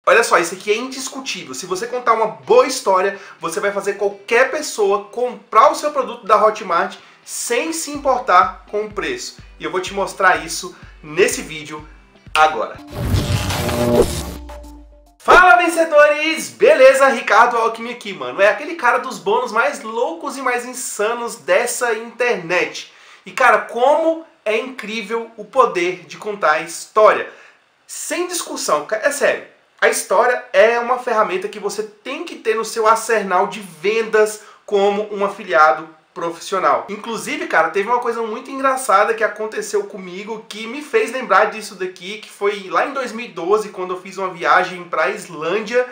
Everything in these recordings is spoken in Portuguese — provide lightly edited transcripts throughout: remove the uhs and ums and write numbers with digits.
Olha só, isso aqui é indiscutível. Se você contar uma boa história, você vai fazer qualquer pessoa comprar o seu produto da Hotmart sem se importar com o preço. E eu vou te mostrar isso nesse vídeo agora. Fala, vencedores! Beleza? Ricardo Alckmin aqui, mano. É aquele cara dos bônus mais loucos e mais insanos dessa internet. E, cara, como é incrível o poder de contar história. Sem discussão, é sério. A história é uma ferramenta que você tem que ter no seu arsenal de vendas como um afiliado profissional. Inclusive, cara, teve uma coisa muito engraçada que aconteceu comigo que me fez lembrar disso daqui, que foi lá em 2012, quando eu fiz uma viagem para a Islândia,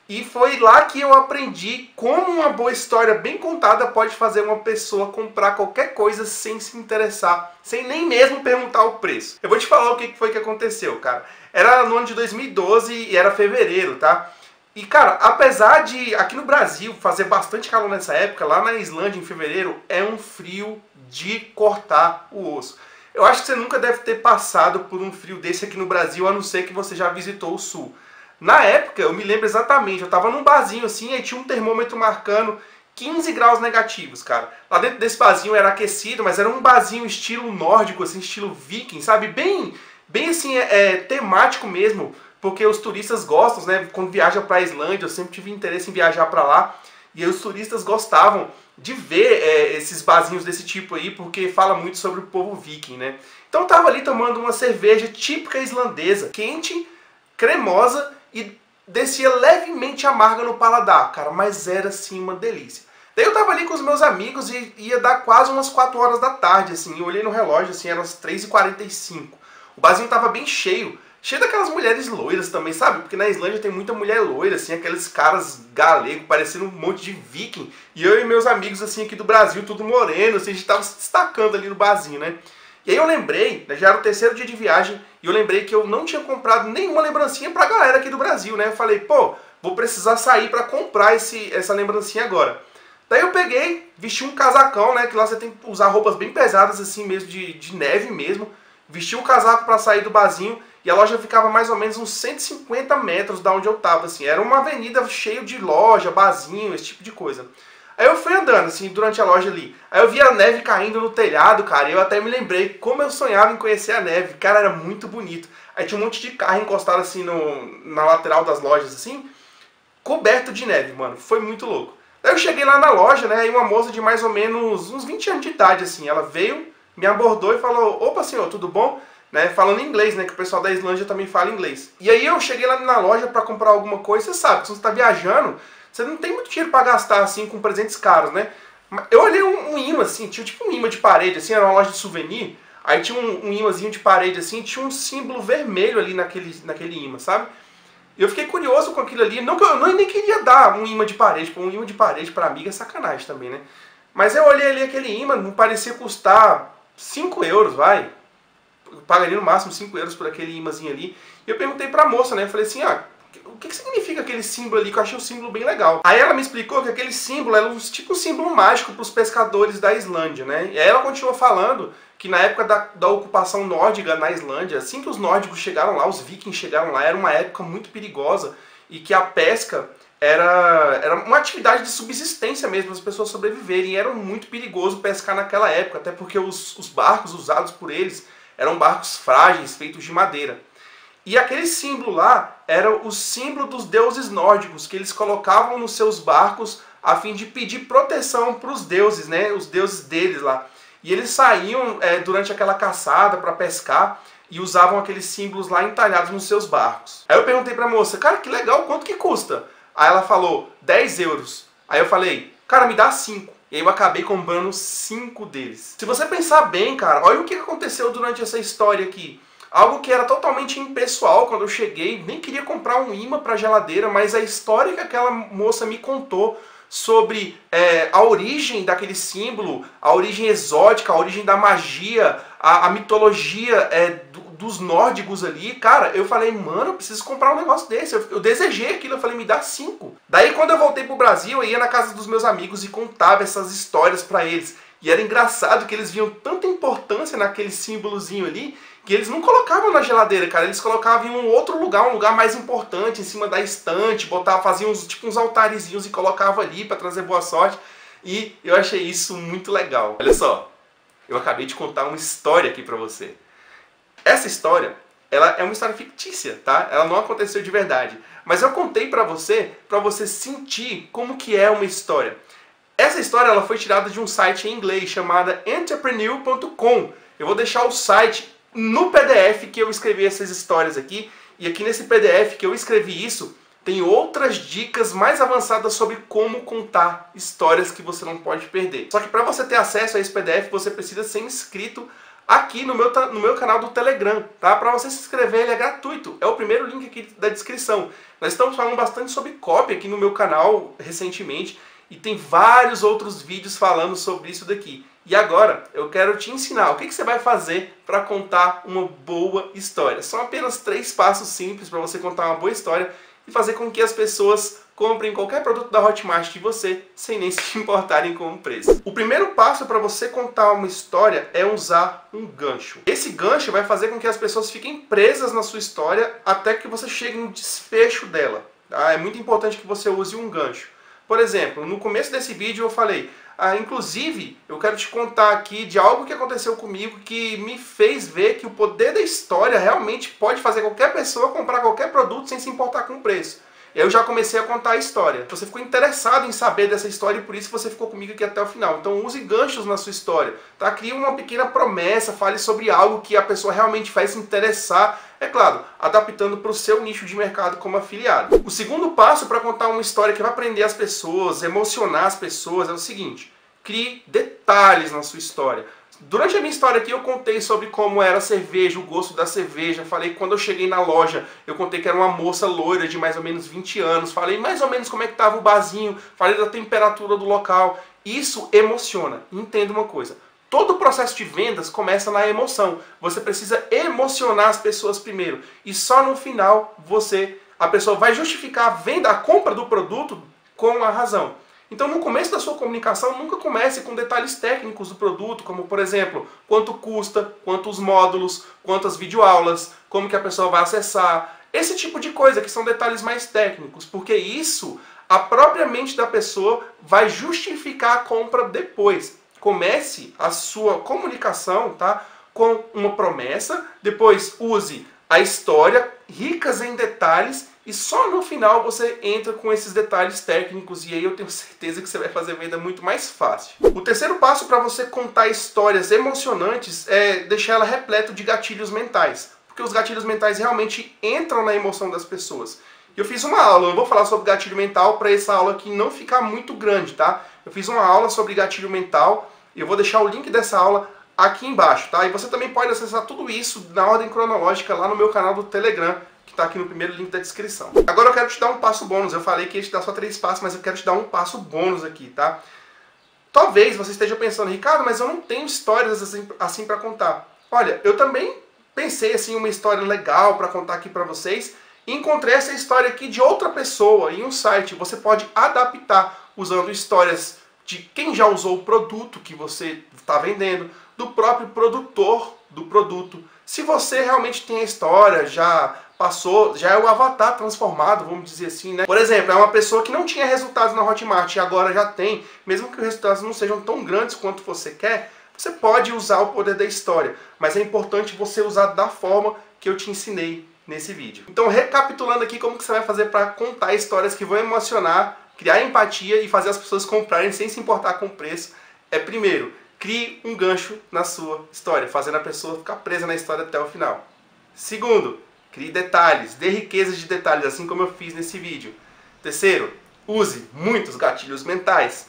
e foi lá que eu aprendi como uma boa história bem contada pode fazer uma pessoa comprar qualquer coisa sem se interessar, sem nem mesmo perguntar o preço. Eu vou te falar o que foi que aconteceu, cara. Era no ano de 2012 e era fevereiro, tá? E, cara, apesar de aqui no Brasil fazer bastante calor nessa época, lá na Islândia em fevereiro é um frio de cortar o osso. Eu acho que você nunca deve ter passado por um frio desse aqui no Brasil, a não ser que você já visitou o sul. Na época, eu me lembro exatamente, eu tava num barzinho assim, aí tinha um termômetro marcando 15 graus negativos, cara. Lá dentro desse barzinho era aquecido, mas era um barzinho estilo nórdico, assim, estilo viking, sabe? Bem assim, temático mesmo, porque os turistas gostam, né? Quando viaja pra Islândia, eu sempre tive interesse em viajar pra lá, e aí os turistas gostavam de ver esses barzinhos desse tipo aí, porque fala muito sobre o povo viking, né? Então eu tava ali tomando uma cerveja típica islandesa, quente, cremosa, e descia levemente amarga no paladar, cara, mas era assim uma delícia. Daí eu tava ali com os meus amigos e ia dar quase umas 4 horas da tarde, assim, eu olhei no relógio, assim, eram as 3h45. O barzinho tava bem cheio, cheio daquelas mulheres loiras também, sabe? Porque na Islândia tem muita mulher loira, assim, aqueles caras galegos, parecendo um monte de viking. E eu e meus amigos, assim, aqui do Brasil, tudo moreno, assim, a gente tava se destacando ali no barzinho, né? E aí eu lembrei, né, já era o 3º dia de viagem, e eu lembrei que eu não tinha comprado nenhuma lembrancinha pra galera aqui do Brasil, né? Eu falei, pô, vou precisar sair pra comprar essa lembrancinha agora. Daí eu peguei, vesti um casacão, né? Que lá você tem que usar roupas bem pesadas, assim mesmo, de neve mesmo. Vesti o casaco pra sair do barzinho, e a loja ficava mais ou menos uns 150 metros da onde eu tava, assim. Era uma avenida cheia de loja, barzinho, esse tipo de coisa. Aí eu fui andando, assim, durante a loja ali. Aí eu vi a neve caindo no telhado, cara, e eu até me lembrei como eu sonhava em conhecer a neve. Cara, era muito bonito. Aí tinha um monte de carro encostado, assim, na lateral das lojas, assim, coberto de neve, mano. Foi muito louco. Daí eu cheguei lá na loja, né, e uma moça de mais ou menos uns 20 anos de idade, assim, ela veio, me abordou e falou, opa, senhor, tudo bom? Né, falando inglês, né, que o pessoal da Islândia também fala inglês. E aí eu cheguei lá na loja pra comprar alguma coisa, você sabe, se você tá viajando, você não tem muito dinheiro pra gastar, assim, com presentes caros, né? Eu olhei um imã, assim, tinha tipo um imã de parede, assim, era uma loja de souvenir, aí tinha um imãzinho de parede, assim, tinha um símbolo vermelho ali naquele imã, sabe? E eu fiquei curioso com aquilo ali, não que eu nem queria dar um imã de parede, porque um imã de parede pra amiga é sacanagem também, né? Mas eu olhei ali aquele imã, não parecia custar 5 euros, vai. Eu pagaria no máximo 5 euros por aquele imãzinho ali. E eu perguntei pra moça, né? Eu falei assim, o que significa aquele símbolo ali? Que eu achei um símbolo bem legal. Aí ela me explicou que aquele símbolo era tipo um símbolo mágico para os pescadores da Islândia, né? E aí ela continuou falando que na época da ocupação nórdica na Islândia, assim que os nórdicos chegaram lá, os vikings chegaram lá, era uma época muito perigosa e que a pesca era uma atividade de subsistência mesmo, as pessoas sobreviverem. E era muito perigoso pescar naquela época, até porque os barcos usados por eles eram barcos frágeis, feitos de madeira. E aquele símbolo lá era o símbolo dos deuses nórdicos, que eles colocavam nos seus barcos a fim de pedir proteção para os deuses, né? Os deuses deles lá. E eles saíam durante aquela caçada para pescar e usavam aqueles símbolos lá entalhados nos seus barcos. Aí eu perguntei para a moça, cara, que legal, quanto que custa? Aí ela falou, 10 euros. Aí eu falei, cara, me dá 5. E aí eu acabei comprando 5 deles. Se você pensar bem, cara, olha o que aconteceu durante essa história aqui. Algo que era totalmente impessoal quando eu cheguei, nem queria comprar um imã para geladeira, mas a história que aquela moça me contou sobre a origem daquele símbolo, a origem exótica, a origem da magia, a mitologia dos nórdicos ali, cara, eu falei, mano, eu preciso comprar um negócio desse. Eu desejei aquilo, eu falei, me dá 5. Daí quando eu voltei pro Brasil, eu ia na casa dos meus amigos e contava essas histórias para eles. E era engraçado que eles viam tanta importância naquele símbolozinho ali, que eles não colocavam na geladeira, cara, eles colocavam em um outro lugar, um lugar mais importante, em cima da estante, botavam, faziam uns altarezinhos e colocavam ali para trazer boa sorte. E eu achei isso muito legal. Olha só, eu acabei de contar uma história aqui para você. Essa história, ela é uma história fictícia, tá? Ela não aconteceu de verdade. Mas eu contei para você sentir como que é uma história. Essa história ela foi tirada de um site em inglês chamado entrepreneur.com. Eu vou deixar o site no PDF que eu escrevi essas histórias aqui. E aqui nesse PDF que eu escrevi isso, tem outras dicas mais avançadas sobre como contar histórias que você não pode perder. Só que para você ter acesso a esse PDF, você precisa ser inscrito aqui no meu canal do Telegram, tá? Para você se inscrever, ele é gratuito. É o primeiro link aqui da descrição. Nós estamos falando bastante sobre copy aqui no meu canal recentemente e tem vários outros vídeos falando sobre isso daqui. E agora eu quero te ensinar o que você vai fazer para contar uma boa história. São apenas 3 passos simples para você contar uma boa história e fazer com que as pessoas comprem qualquer produto da Hotmart de você sem nem se importarem com o preço. O primeiro passo para você contar uma história é usar um gancho. Esse gancho vai fazer com que as pessoas fiquem presas na sua história até que você chegue no desfecho dela. Tá? É muito importante que você use um gancho. Por exemplo, no começo desse vídeo eu falei, inclusive eu quero te contar aqui de algo que aconteceu comigo que me fez ver que o poder da história realmente pode fazer qualquer pessoa comprar qualquer produto sem se importar com o preço. Eu já comecei a contar a história. Você ficou interessado em saber dessa história e por isso você ficou comigo aqui até o final. Então use ganchos na sua história. Tá? Crie uma pequena promessa, fale sobre algo que a pessoa realmente vai se interessar. É claro, adaptando para o seu nicho de mercado como afiliado. O segundo passo para contar uma história que vai prender as pessoas, emocionar as pessoas é o seguinte. Crie detalhes na sua história. Durante a minha história aqui eu contei sobre como era a cerveja, o gosto da cerveja. Falei que quando eu cheguei na loja, eu contei que era uma moça loira de mais ou menos 20 anos. Falei mais ou menos como é que estava o barzinho. Falei da temperatura do local. Isso emociona. Entenda uma coisa. Todo o processo de vendas começa na emoção. Você precisa emocionar as pessoas primeiro. E só no final a pessoa vai justificar a venda, a compra do produto com a razão. Então, no começo da sua comunicação, nunca comece com detalhes técnicos do produto, como, por exemplo, quanto custa, quantos módulos, quantas videoaulas, como que a pessoa vai acessar. Esse tipo de coisa, que são detalhes mais técnicos, porque isso, a própria mente da pessoa vai justificar a compra depois. Comece a sua comunicação, tá, com uma promessa, depois use a história, ricas em detalhes, e só no final você entra com esses detalhes técnicos e aí eu tenho certeza que você vai fazer a venda muito mais fácil. O terceiro passo para você contar histórias emocionantes é deixar ela repleta de gatilhos mentais. Porque os gatilhos mentais realmente entram na emoção das pessoas. Eu fiz uma aula, eu não vou falar sobre gatilho mental para essa aula aqui não ficar muito grande, tá? Eu fiz uma aula sobre gatilho mental e eu vou deixar o link dessa aula aqui embaixo, tá? E você também pode acessar tudo isso na ordem cronológica lá no meu canal do Telegram, que está aqui no primeiro link da descrição. Agora eu quero te dar um passo bônus. Eu falei que ia te dar só 3 passos, mas eu quero te dar um passo bônus aqui, tá? Talvez você esteja pensando, Ricardo, mas eu não tenho histórias assim para contar. Olha, eu também pensei assim uma história legal para contar aqui para vocês e encontrei essa história aqui de outra pessoa em um site. Você pode adaptar usando histórias de quem já usou o produto que você está vendendo, do próprio produtor do produto. Se você realmente tem a história, já passou, já é o avatar transformado, vamos dizer assim, né? Por exemplo, é uma pessoa que não tinha resultados na Hotmart e agora já tem, mesmo que os resultados não sejam tão grandes quanto você quer, você pode usar o poder da história, mas é importante você usar da forma que eu te ensinei nesse vídeo. Então, recapitulando aqui como que você vai fazer para contar histórias que vão emocionar, criar empatia e fazer as pessoas comprarem sem se importar com o preço, primeiro, crie um gancho na sua história, fazendo a pessoa ficar presa na história até o final. Segundo, crie detalhes, dê riqueza de detalhes, assim como eu fiz nesse vídeo. Terceiro, use muitos gatilhos mentais.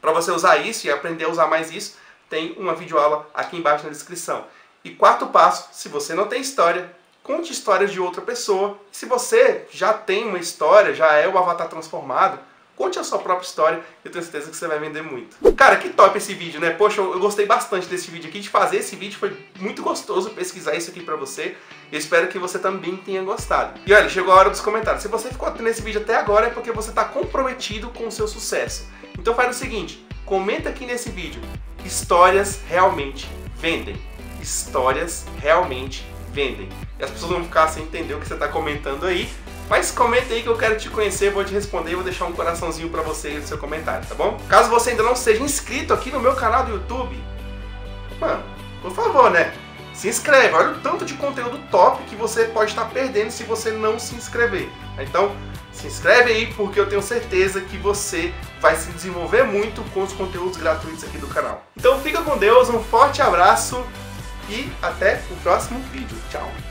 Para você usar isso e aprender a usar mais isso, tem uma videoaula aqui embaixo na descrição. E quarto passo, se você não tem história, conte histórias de outra pessoa. Se você já tem uma história, já é o avatar transformado, conte a sua própria história, eu tenho certeza que você vai vender muito. Cara, que top esse vídeo, né? Poxa, eu gostei bastante desse vídeo aqui, de fazer esse vídeo, foi muito gostoso pesquisar isso aqui pra você. Eu espero que você também tenha gostado. E olha, chegou a hora dos comentários. Se você ficou nesse vídeo até agora é porque você está comprometido com o seu sucesso. Então faz o seguinte, comenta aqui nesse vídeo, histórias realmente vendem. histórias realmente vendem. E as pessoas vão ficar sem entender o que você está comentando aí. Mas comenta aí que eu quero te conhecer, vou te responder e vou deixar um coraçãozinho pra você aí no seu comentário, tá bom? Caso você ainda não seja inscrito aqui no meu canal do YouTube, mano, por favor, né? Se inscreve, olha o tanto de conteúdo top que você pode estar perdendo se você não se inscrever. Então, se inscreve aí porque eu tenho certeza que você vai se desenvolver muito com os conteúdos gratuitos aqui do canal. Então fica com Deus, um forte abraço e até o próximo vídeo. Tchau!